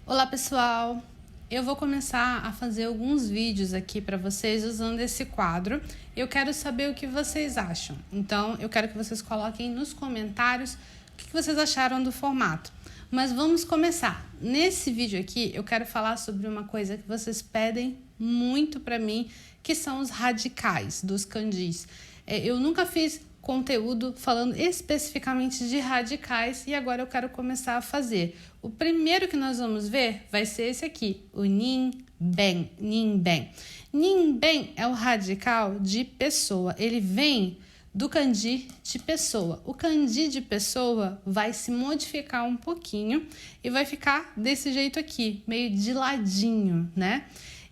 Olá pessoal, eu vou começar a fazer alguns vídeos aqui para vocês usando esse quadro. Eu quero saber o que vocês acham, então eu quero que vocês coloquem nos comentários o que vocês acharam do formato. Mas vamos começar. Nesse vídeo aqui eu quero falar sobre uma coisa que vocês pedem muito para mim, que são os radicais dos kanjis. Eu nunca fiz conteúdo falando especificamente de radicais e agora eu quero começar a fazer. O primeiro que nós vamos ver vai ser esse aqui, o ninben, ninben. Ninben é o radical de pessoa, ele vem do kanji de pessoa. O kanji de pessoa vai se modificar um pouquinho e vai ficar desse jeito aqui, meio de ladinho, né?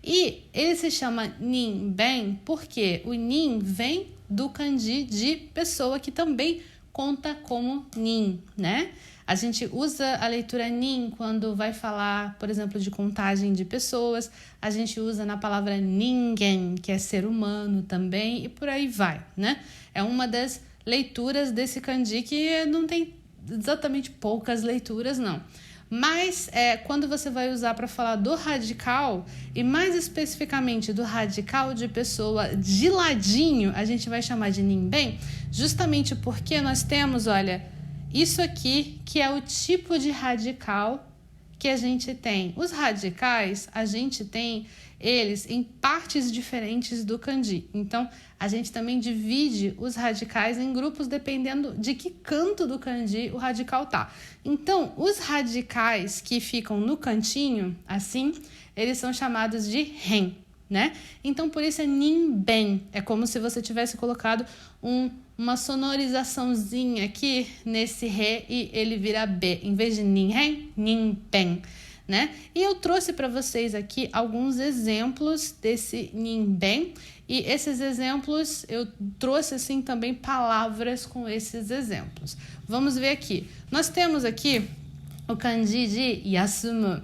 E ele se chama ninben porque o nin vem do kanji de pessoa, que também conta como nin, né? A gente usa a leitura nin quando vai falar, por exemplo, de contagem de pessoas. A gente usa na palavra ningen, que é ser humano também, e por aí vai, né? É uma das leituras desse kanji que não tem exatamente poucas leituras, não. Mas quando você vai usar para falar do radical, e mais especificamente do radical de pessoa de ladinho, a gente vai chamar de ninben, justamente porque nós temos, olha, isso aqui que é o tipo de radical que a gente tem. Os radicais, a gente tem eles em partes diferentes do kanji. Então, a gente também divide os radicais em grupos dependendo de que canto do kanji o radical tá. Então, os radicais que ficam no cantinho, assim, eles são chamados de ren, né? Então, por isso é ninben. É como se você tivesse colocado uma sonorizaçãozinha aqui nesse re e ele vira b. Em vez de nin-ren, nin-pen, né? E eu trouxe para vocês aqui alguns exemplos desse ninben. E esses exemplos, eu trouxe assim também palavras com esses exemplos. Vamos ver aqui. Nós temos aqui o kanji de yasumu.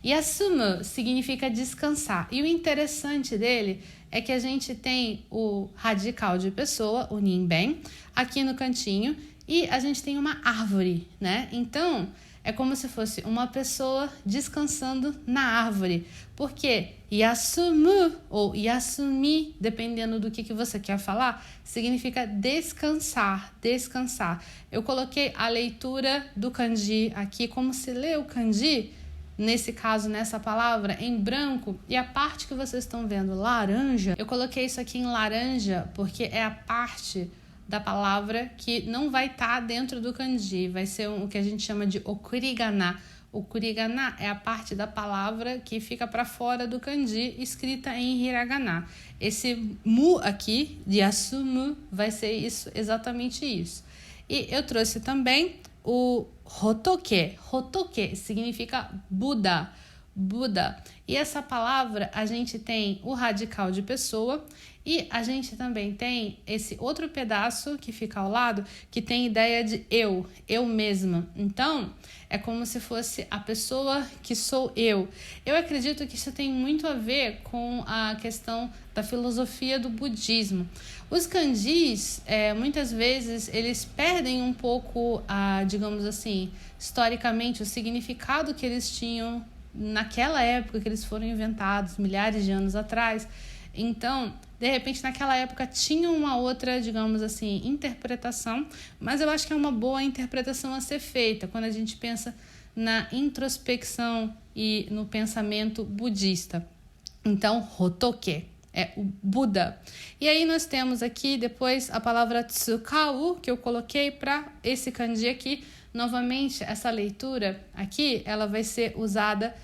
Yasumu significa descansar. E o interessante dele é que a gente tem o radical de pessoa, o ninben, aqui no cantinho, e a gente tem uma árvore, né? Então, é como se fosse uma pessoa descansando na árvore. Porque yasumu ou yasumi, dependendo do que você quer falar, significa descansar, descansar. Eu coloquei a leitura do kanji aqui, como se lê o kanji, nesse caso, nessa palavra, em branco, e a parte que vocês estão vendo, laranja, eu coloquei isso aqui em laranja porque é a parte da palavra que não vai estar dentro do kanji, vai ser o que a gente chama de okurigana. Okurigana é a parte da palavra que fica para fora do kanji, escrita em hiragana. Esse mu aqui, de asumu, vai ser isso, exatamente isso. E eu trouxe também o hotoke. Hotoke significa Buda. Buda. E essa palavra a gente tem o radical de pessoa e a gente também tem esse outro pedaço que fica ao lado, que tem ideia de eu mesma. Então, é como se fosse a pessoa que sou eu. Eu acredito que isso tem muito a ver com a questão da filosofia do budismo. Os kanjis, muitas vezes, eles perdem um pouco, digamos assim, historicamente, o significado que eles tinham naquela época que eles foram inventados, milhares de anos atrás. Então, de repente, naquela época tinha uma outra, digamos assim, interpretação, mas eu acho que é uma boa interpretação a ser feita quando a gente pensa na introspecção e no pensamento budista. Então, Hotoke é o Buda. E aí nós temos aqui depois a palavra tsukau, que eu coloquei para esse kanji aqui. Novamente, essa leitura aqui, ela vai ser usada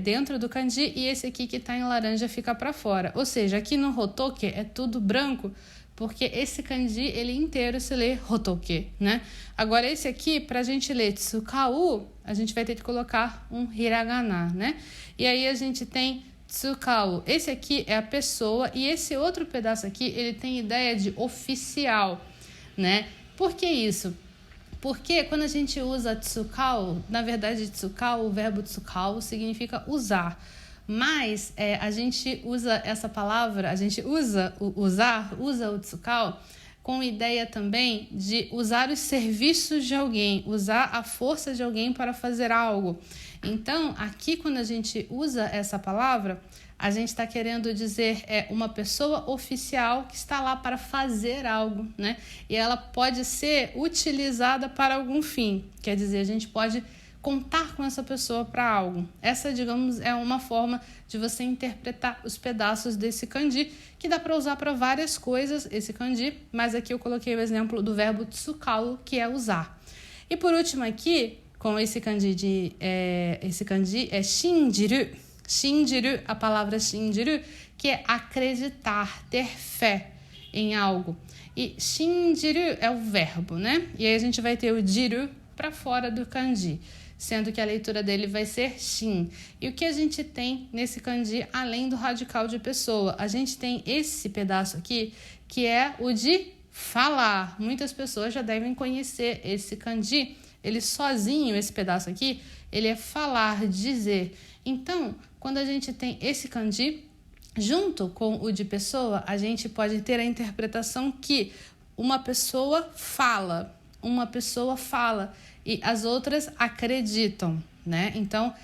dentro do kanji, e esse aqui que está em laranja fica para fora. Ou seja, aqui no Hotoke é tudo branco, porque esse kanji, ele inteiro se lê Hotoke, né? Agora, esse aqui, para a gente ler tsukau, a gente vai ter que colocar um hiragana, né? E aí a gente tem tsukau. Esse aqui é a pessoa, e esse outro pedaço aqui, ele tem ideia de oficial, né? Por que isso? Porque quando a gente usa tsukau, na verdade tsukau, o verbo tsukau significa usar. Mas a gente usa essa palavra, a gente usa o tsukau com ideia também de usar os serviços de alguém, usar a força de alguém para fazer algo. Então, aqui quando a gente usa essa palavra, a gente está querendo dizer uma pessoa oficial que está lá para fazer algo, né? E ela pode ser utilizada para algum fim. Quer dizer, a gente pode contar com essa pessoa para algo. Essa, digamos, é uma forma de você interpretar os pedaços desse kanji, que dá para usar para várias coisas, esse kanji, mas aqui eu coloquei o exemplo do verbo tsukaru, que é usar. E por último aqui, com esse kanji é shinjiru. Shinjiru, a palavra shinjiru, que é acreditar, ter fé em algo. E shinjiru é o verbo, né? E aí a gente vai ter o jiru para fora do kanji, sendo que a leitura dele vai ser shin. E o que a gente tem nesse kanji, além do radical de pessoa? A gente tem esse pedaço aqui, que é o de falar. Muitas pessoas já devem conhecer esse kanji. Ele sozinho, esse pedaço aqui, ele é falar, dizer. Então, quando a gente tem esse kanji, junto com o de pessoa, a gente pode ter a interpretação que uma pessoa fala e as outras acreditam, né? Então,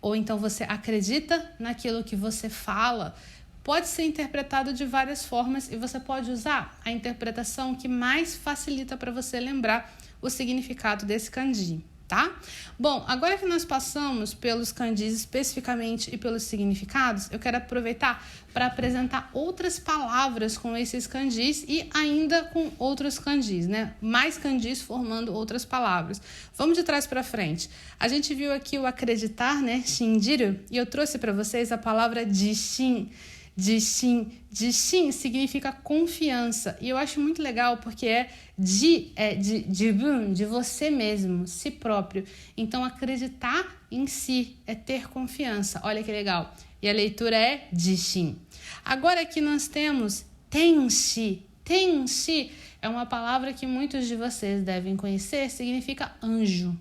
ou então você acredita naquilo que você fala. Pode ser interpretado de várias formas e você pode usar a interpretação que mais facilita para você lembrar o significado desse kanji, tá? Bom, agora que nós passamos pelos kanjis especificamente e pelos significados, eu quero aproveitar para apresentar outras palavras com esses kanjis e ainda com outros kanjis, né? Mais kanjis formando outras palavras. Vamos de trás para frente. A gente viu aqui o acreditar, né? Shinjiru, e eu trouxe para vocês a palavra jishin. Jishin significa confiança, e eu acho muito legal porque de você mesmo, si próprio. Então, acreditar em si é ter confiança. Olha que legal. E a leitura é jishin. Agora aqui nós temos tenshi. Tenshi é uma palavra que muitos de vocês devem conhecer, significa anjo.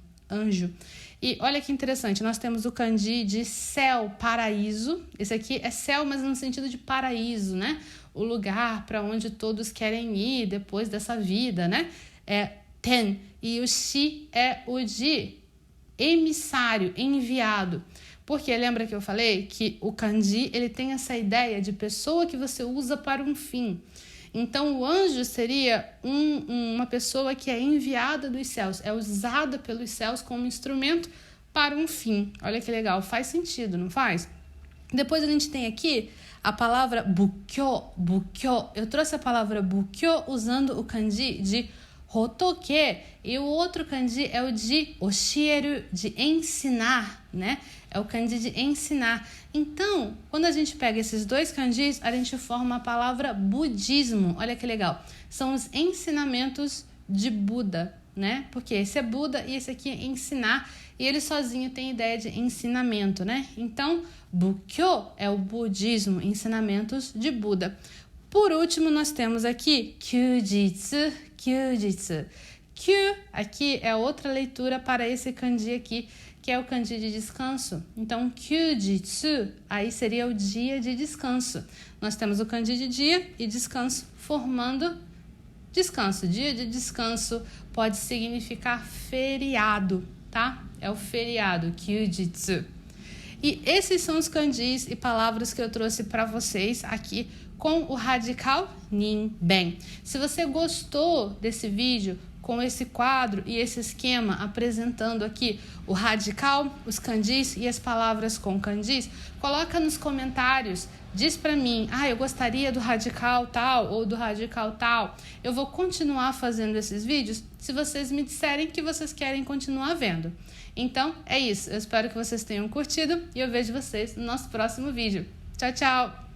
E olha que interessante, nós temos o kanji de céu, paraíso. Esse aqui é céu, mas no sentido de paraíso, né? O lugar para onde todos querem ir depois dessa vida, né? É ten. E o shi é o de emissário, enviado. Porque lembra que eu falei que o kanji, ele tem essa ideia de pessoa que você usa para um fim. Então, o anjo seria uma pessoa que é enviada dos céus, é usada pelos céus como instrumento para um fim. Olha que legal, faz sentido, não faz? Depois a gente tem aqui a palavra bukkyo. Eu trouxe a palavra bukkyo usando o kanji de hotoke, e o outro kanji é o de oshieru, de ensinar, né? É o kanji de ensinar. Então, quando a gente pega esses dois kanjis, a gente forma a palavra budismo. Olha que legal. São os ensinamentos de Buda, né? Porque esse é Buda e esse aqui é ensinar, e ele sozinho tem ideia de ensinamento, né? Então, bukkyo é o budismo, ensinamentos de Buda. Por último, nós temos aqui kyujitsu. Kyu aqui é outra leitura para esse kanji aqui, que é o kanji de descanso. Então, kyujitsu, aí seria o dia de descanso. Nós temos o kanji de dia e descanso, formando descanso. Dia de descanso pode significar feriado, tá? É o feriado, kyujitsu. E esses são os kanjis e palavras que eu trouxe para vocês aqui com o radical ninben. Se você gostou desse vídeo, com esse quadro e esse esquema apresentando aqui o radical, os kanjis e as palavras com kanjis, coloca nos comentários, diz para mim, eu gostaria do radical tal ou do radical tal. Eu vou continuar fazendo esses vídeos se vocês me disserem que vocês querem continuar vendo. Então, é isso. Eu espero que vocês tenham curtido e eu vejo vocês no nosso próximo vídeo. Tchau, tchau!